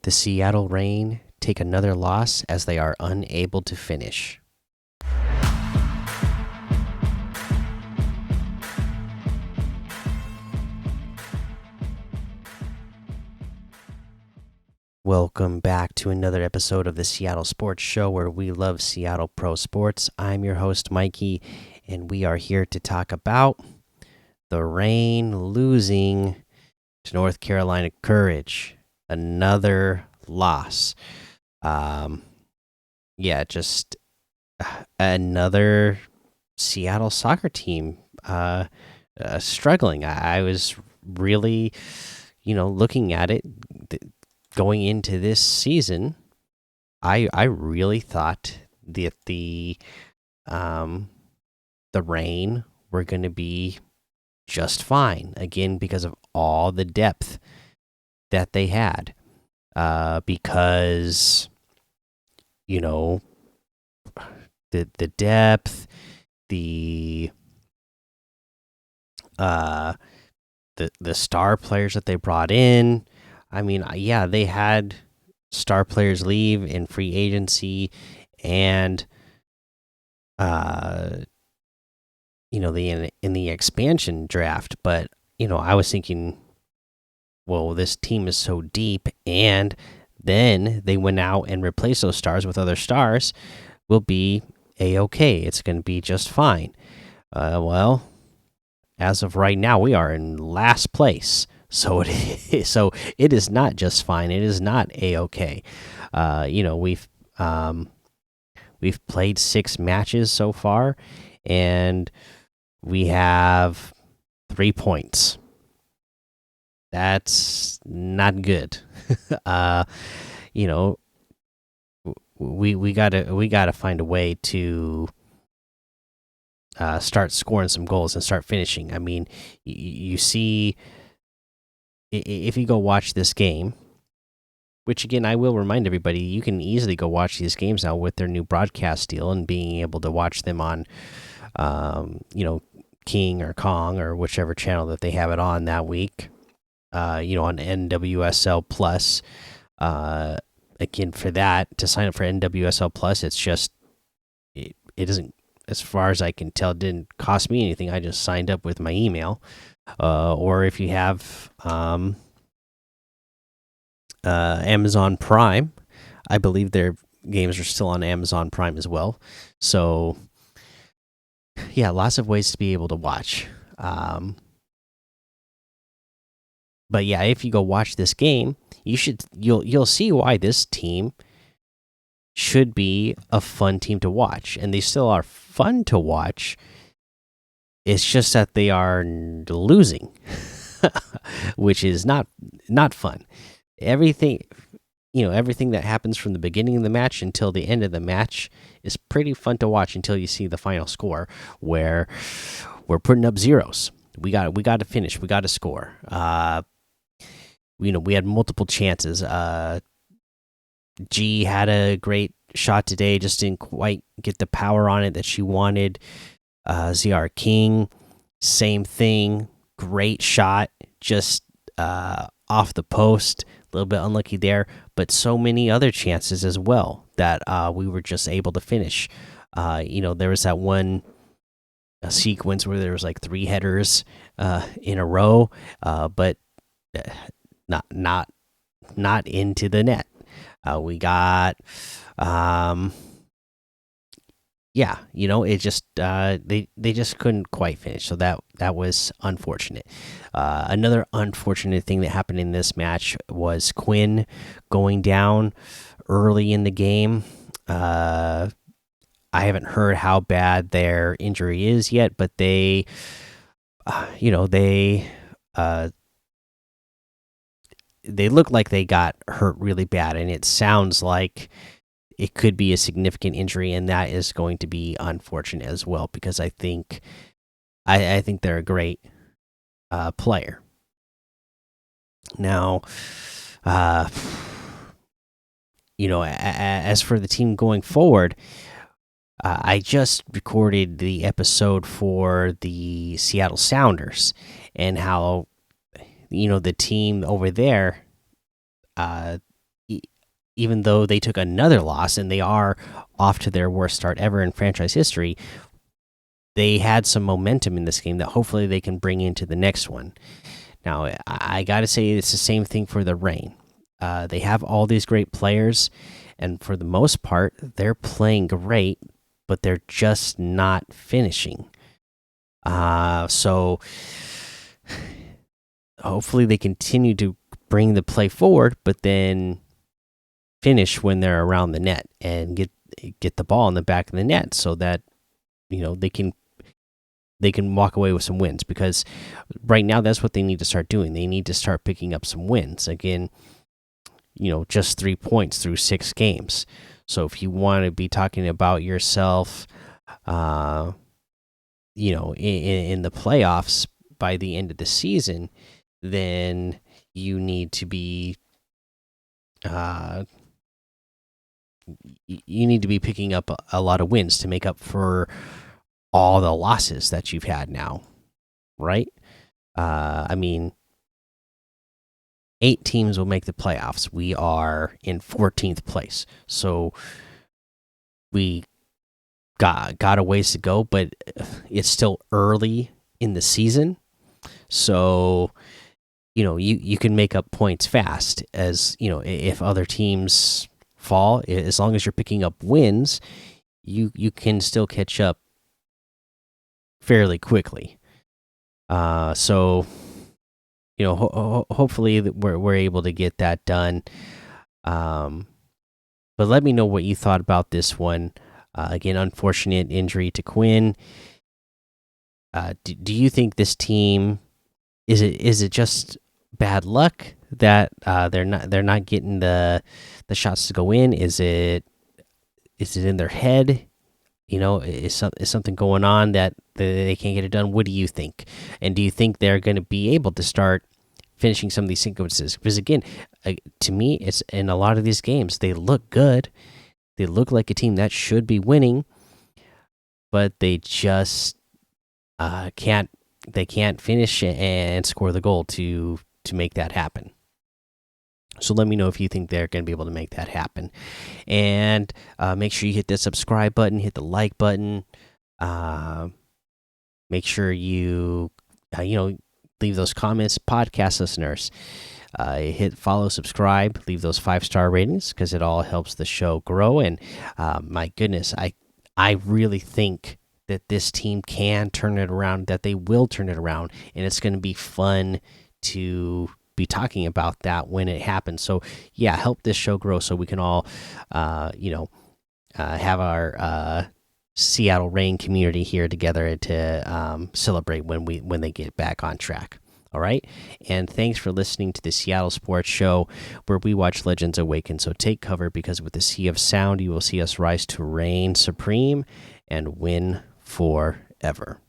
The Seattle Reign take another loss as they are unable to finish. Welcome back to another episode of the Seattle Sports Show where we love Seattle Pro Sports. I'm your host, Mikey, and we are here to talk about the Reign losing to North Carolina Courage. Another loss. Just another Seattle soccer team struggling. I was really, looking at it going into this season. I really thought that the Reign were going to be just fine again because of all the depth that they had. Because the depth, the star players that they brought in. I mean, yeah, they had star players leave in free agency, and in the expansion draft. But I was thinking, well, this team is so deep, and then they went out and replaced those stars with other stars. Will be a-okay. It's going to be just fine. Well, as of right now, we are in last place. So it is not just fine. It is not a-okay. We've played 6 matches so far, and we have 3 points. That's not good. We gotta find a way to start scoring some goals and start finishing. I mean, you see, if you go watch this game, which again I will remind everybody, you can easily go watch these games now with their new broadcast deal and being able to watch them on, King or Kong or whichever channel that they have it on that week. On NWSL Plus. Again, for that, to sign up for NWSL Plus, it's just it doesn't, as far as I can tell, it didn't cost me anything. I just signed up with my email. Or if you have Amazon Prime, I believe their games are still on Amazon Prime as well. So yeah, lots of ways to be able to watch. But yeah, if you go watch this game, you'll see why this team should be a fun team to watch, and they still are fun to watch. It's just that they are losing, which is not fun. Everything that happens from the beginning of the match until the end of the match is pretty fun to watch until you see the final score, where we're putting up zeros. We got to finish. We got to score. We had multiple chances. G had a great shot today, just didn't quite get the power on it that she wanted. ZR King, same thing, great shot, just off the post, a little bit unlucky there, but so many other chances as well that we were just able to finish. There was that one sequence where there was like 3 headers in a row, but not into the net. We got it just they just couldn't quite finish, so that was unfortunate. Another unfortunate thing that happened in this match was Quinn going down early in the game. I haven't heard how bad their injury is yet, but they look like they got hurt really bad, and it sounds like it could be a significant injury, and that is going to be unfortunate as well, because I think they're a great player. Now, as for the team going forward, I just recorded the episode for the Seattle Sounders and how the team over there even though they took another loss and they are off to their worst start ever in franchise history, they had some momentum in this game that hopefully they can bring into the next one. Now, I got to say, it's the same thing for the Reign. They have all these great players, and for the most part, they're playing great, but they're just not finishing. So hopefully they continue to bring the play forward, but then finish when they're around the net and get the ball in the back of the net, so that they can walk away with some wins. Because right now that's what they need to start doing. They need to start picking up some wins again. Just 3 points through 6 games. So if you want to be talking about yourself, in the playoffs by the end of the season, then you need to be picking up a lot of wins to make up for all the losses that you've had now, right? I mean, 8 teams will make the playoffs. We are in 14th place, so we got a ways to go, but it's still early in the season, so you can make up points fast. As if other teams fall, as long as you're picking up wins, you can still catch up fairly quickly. So hopefully we're able to get that done. But let me know what you thought about this one. Again, unfortunate injury to Quinn. Do you think this team is it just bad luck that they're not getting the shots to go in? Is it in their head? Is something going on that they can't get it done? What do you think? And do you think they're going to be able to start finishing some of these sequences? Because again, to me, it's in a lot of these games, they look good. They look like a team that should be winning, but they just can't. They can't finish and score the goal to make that happen. So let me know if you think they're going to be able to make that happen. And make sure you hit the subscribe button, hit the like button. Make sure you leave those comments. Podcast listeners, hit follow, subscribe, leave those 5-star ratings, because it all helps the show grow. And my goodness, I really think that this team can turn it around, that they will turn it around, and it's going to be fun to be talking about that when it happens. So yeah, help this show grow so we can all have our Seattle Reign community here together to celebrate when they get back on track. All right, and thanks for listening to the Seattle Sports Show, where we watch legends awaken. So take cover, because with the sea of sound you will see us rise to reign supreme and win forever.